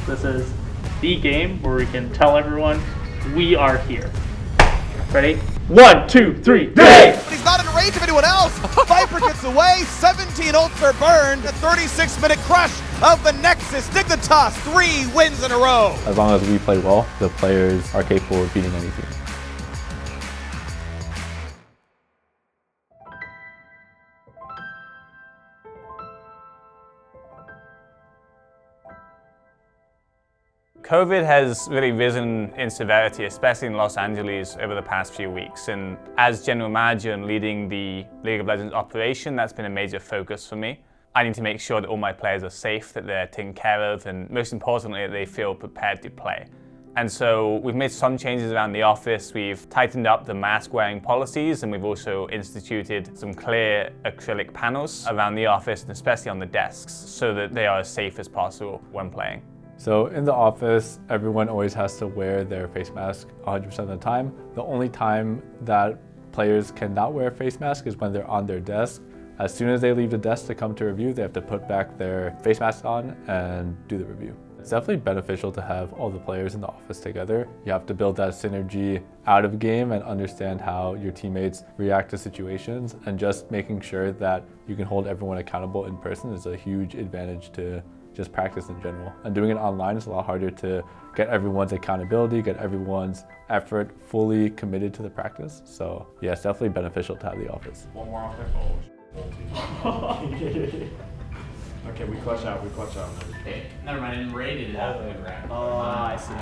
This is the game where we can tell everyone we are here. Ready? 1, 2, 3, day! But he's not in range of anyone else. V1PER gets away. 17 ults are burned. A 36-minute crush of the Nexus. Dignitas, 3 wins in a row. As long as we play well, the players are capable of beating any team. COVID has really risen in severity, especially in Los Angeles over the past few weeks. And as general manager and leading the League of Legends operation, that's been a major focus for me. I need to make sure that all my players are safe, that they're taken care of, and most importantly, that they feel prepared to play. And so we've made some changes around the office. We've tightened up the mask wearing policies, and we've also instituted some clear acrylic panels around the office, and especially on the desks, so that they are as safe as possible when playing. So in the office, everyone always has to wear their face mask 100% of the time. The only time that players cannot wear a face mask is when they're on their desk. As soon as they leave the desk to come to review, they have to put back their face mask on and do the review. It's definitely beneficial to have all the players in the office together. You have to build that synergy out of game and understand how your teammates react to situations, and just making sure that you can hold everyone accountable in person is a huge advantage to just practice in general. And doing it online is a lot harder to get everyone's accountability, get everyone's effort fully committed to the practice. So yeah, it's definitely beneficial to have the office. One more off Okay, we clutch out. Hey, never mind, I didn't rate it out. Oh, I see.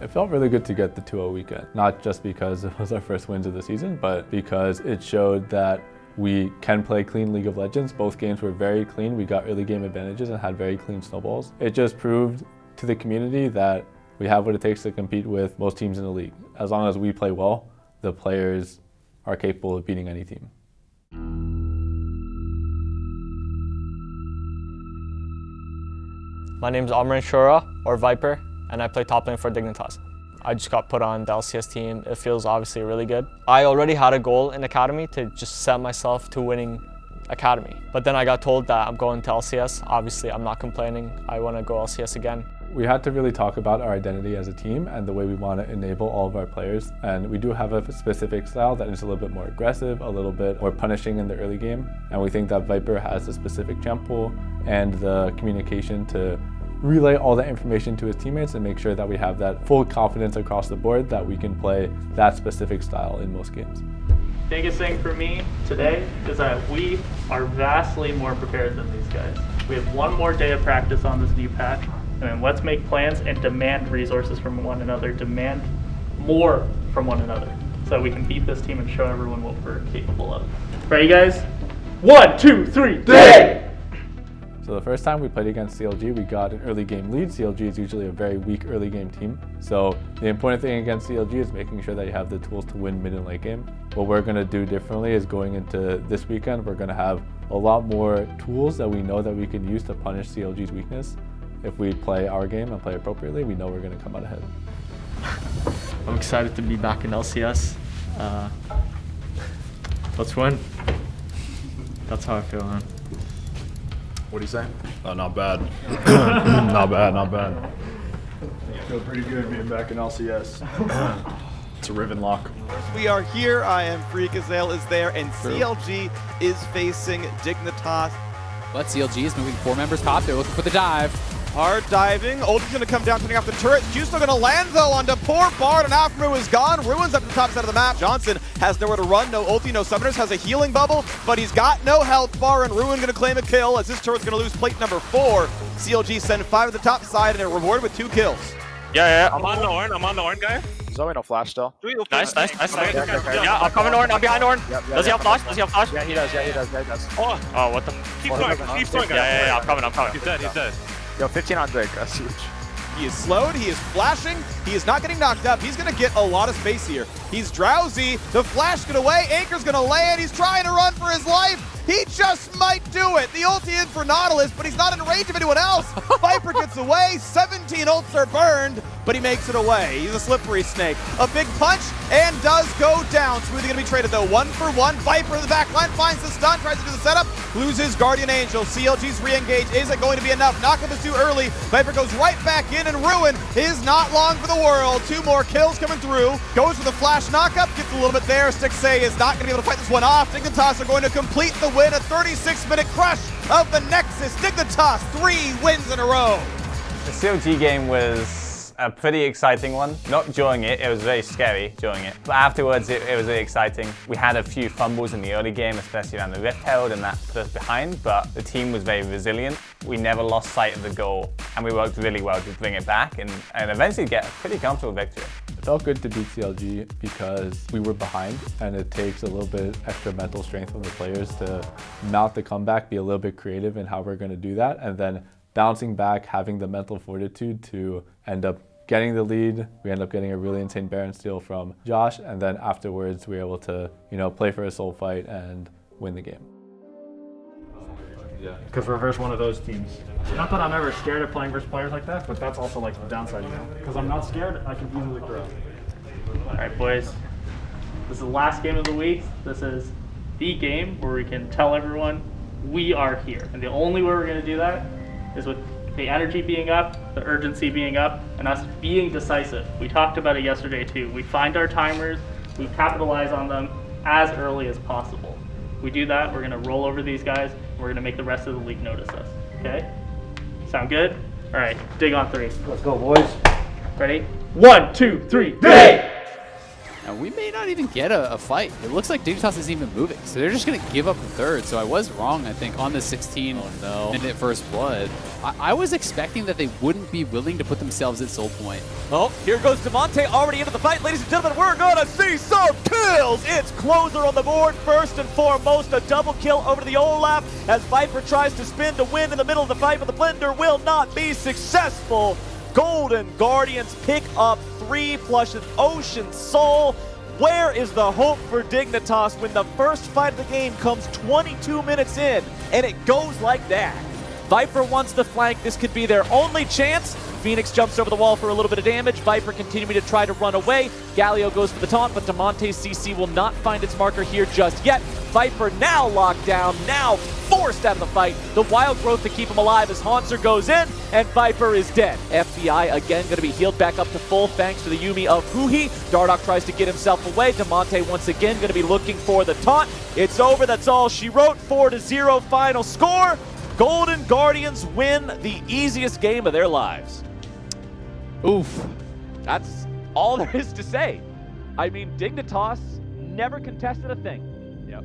It felt really good to get the 2-0 weekend, not just because it was our first wins of the season, but because it showed that we can play clean League of Legends. Both games were very clean. We got early game advantages and had very clean snowballs. It just proved to the community that we have what it takes to compete with most teams in the league. As long as we play well, the players are capable of beating any team. My name is Amran Shura, or V1PER, and I play top lane for Dignitas. I just got put on the LCS team. It feels obviously really good. I already had a goal in Academy to just set myself to winning Academy. But then I got told that I'm going to LCS. Obviously, I'm not complaining. I want to go LCS again. We had to really talk about our identity as a team and the way we want to enable all of our players. And we do have a specific style that is a little bit more aggressive, a little bit more punishing in the early game. And we think that V1PER has a specific champ pool and the communication to relay all that information to his teammates and make sure that we have that full confidence across the board that we can play that specific style in most games. Biggest thing for me today is that we are vastly more prepared than these guys. We have one more day of practice on this new patch, and then let's make plans and demand resources from one another, demand more from one another, so that we can beat this team and show everyone what we're capable of. Ready, guys? 1, 2, 3, day! So the first time we played against CLG, we got an early game lead. CLG is usually a very weak early game team. So the important thing against CLG is making sure that you have the tools to win mid and late game. What we're gonna do differently is going into this weekend, we're gonna have a lot more tools that we know that we can use to punish CLG's weakness. If we play our game and play appropriately, we know we're gonna come out ahead. I'm excited to be back in LCS. Let's win. That's how I feel, man. What do you say? Not bad. not bad. Feel pretty good being back in LCS. It's a Riven lock. We are here. I am Free Gazelle is there, and CLG is facing Dignitas. But CLG is moving 4 members top. They're looking for the dive. Hard diving. Ulti's going to come down, turning off the turret. Juice still going to land, though, onto poor Bard, and Afro is gone. Ruins up to the top side of the map. Johnson has nowhere to run. No ulti, no summoners. Has a healing bubble, but he's got no health bar, and Ruin going to claim a kill as this turret's going to lose plate number 4. CLG send 5 to the top side, and they're rewarded with 2 kills. Yeah. I'm on the horn, guy. Zoe, no flash still. Nice. Yeah, I'm coming horn. I'm behind horn. Does he have flash? Yeah, he does. Oh, what the? Keep going, guys. Yeah, I'm coming. He's dead. Yo, 1500, that's huge. He is slowed, he is flashing, he is not getting knocked up. He's gonna get a lot of space here. He's drowsy, the flash get away, Anchor's gonna land, he's trying to run for his life. He just might do it. The ulti in for Nautilus, but he's not in range of anyone else. V1PER gets away. 17 ults are burned, but he makes it away. He's a slippery snake. A big punch and does go down. Smoothie going to be traded though. 1 for 1. V1PER in the back line finds the stun, tries to do the setup, loses Guardian Angel. CLG's re-engage isn't going to be enough. Knockup is too early. V1PER goes right back in, and Ruin is not long for the world. 2 more kills coming through. Goes for the flash knockup, gets a little bit there. Stixxay is not going to be able to fight this one off. Dignitas are going to complete the win. A 36-minute crush of the Nexus. Dignitas, 3 wins in a row. The CLG game was a pretty exciting one. Not during it, it was very scary during it. But afterwards, it was really exciting. We had a few fumbles in the early game, especially around the Rift Herald, and that put us behind, but the team was very resilient. We never lost sight of the goal, and we worked really well to bring it back and eventually get a pretty comfortable victory. It felt good to beat CLG because we were behind, and it takes a little bit extra mental strength from the players to mount the comeback, be a little bit creative in how we're going to do that, and then bouncing back, having the mental fortitude to end up getting the lead. We end up getting a really insane Baron steal from Josh, and then afterwards we were able to, play for a soul fight and win the game. Yeah, because we're versus one of those teams. Not that I'm ever scared of playing versus players like that, but that's also like the downside, Because I'm not scared, I can easily throw. All right, boys. This is the last game of the week. This is the game where we can tell everyone we are here. And the only way we're going to do that is with the energy being up, the urgency being up, and us being decisive. We talked about it yesterday too. We find our timers, we capitalize on them as early as possible. We do that, we're going to roll over these guys, we're going to make the rest of the league notice us. Okay? Sound good? All right, dig on 3. Let's go, boys. Ready? 1, 2, 3, dig! Now, we may not even get a fight. It looks like Dignitas isn't even moving, so they're just going to give up the third. So I was wrong, I think, on the 16-minute first blood. I was expecting that they wouldn't be willing to put themselves at soul point. Oh, here goes Devontae already into the fight. Ladies and gentlemen, we're going to see some kills. It's Closer on the board. First and foremost, a double kill over to the Olaf as V1PER tries to spin to win in the middle of the fight, but the blender will not be successful. Golden Guardians pick up 3 plus an Ocean Soul. Where is the hope for Dignitas when the first fight of the game comes 22 minutes in and it goes like that? V1PER wants the flank. This could be their only chance. Phoenix jumps over the wall for a little bit of damage. V1PER continuing to try to run away. Galio goes for the taunt, but Damonte's CC will not find its marker here just yet. V1PER now locked down, now forced out of the fight. The wild growth to keep him alive as Haunser goes in, and V1PER is dead. FBI again going to be healed back up to full thanks to the Yuumi of Huhi. Dardoch tries to get himself away. Damonte once again going to be looking for the taunt. It's over, that's all she wrote. 4-0 final score. Golden Guardians win the easiest game of their lives. Oof. That's all there is to say. I mean, Dignitas never contested a thing. Yep.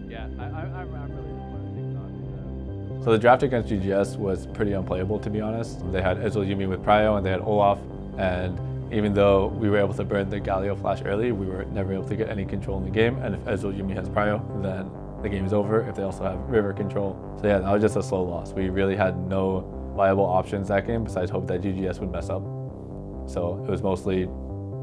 Yeah, I'm really Dignitas. So the draft against GGS was pretty unplayable, to be honest. They had Ezreal Yuumi with Prio, and they had Olaf, and even though we were able to burn the Galio flash early, we were never able to get any control in the game, and if Ezreal Yuumi has Prio, then the game is over if they also have river control. So yeah, that was just a slow loss. We really had no viable options that game besides hope that GGS would mess up. So it was mostly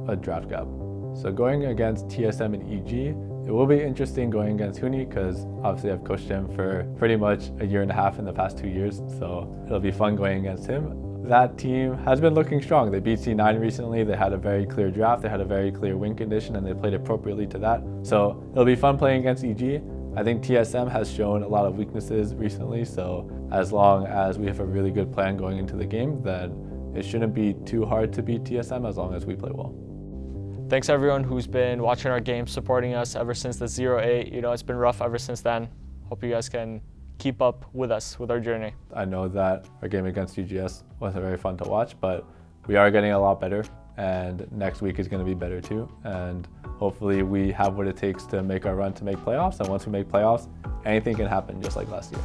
a draft gap. So going against TSM and EG, it will be interesting going against Huni because obviously I've coached him for pretty much a year and a half in the past 2 years. So it'll be fun going against him. That team has been looking strong. They beat C9 recently. They had a very clear draft. They had a very clear win condition and they played appropriately to that. So it'll be fun playing against EG. I think TSM has shown a lot of weaknesses recently, so as long as we have a really good plan going into the game, then it shouldn't be too hard to beat TSM as long as we play well. Thanks everyone who's been watching our game, supporting us ever since the 0-8. It's been rough ever since then. Hope you guys can keep up with us, with our journey. I know that our game against GGS wasn't very fun to watch, but we are getting a lot better, and next week is going to be better too. And hopefully we have what it takes to make our run to make playoffs, and once we make playoffs, anything can happen just like last year.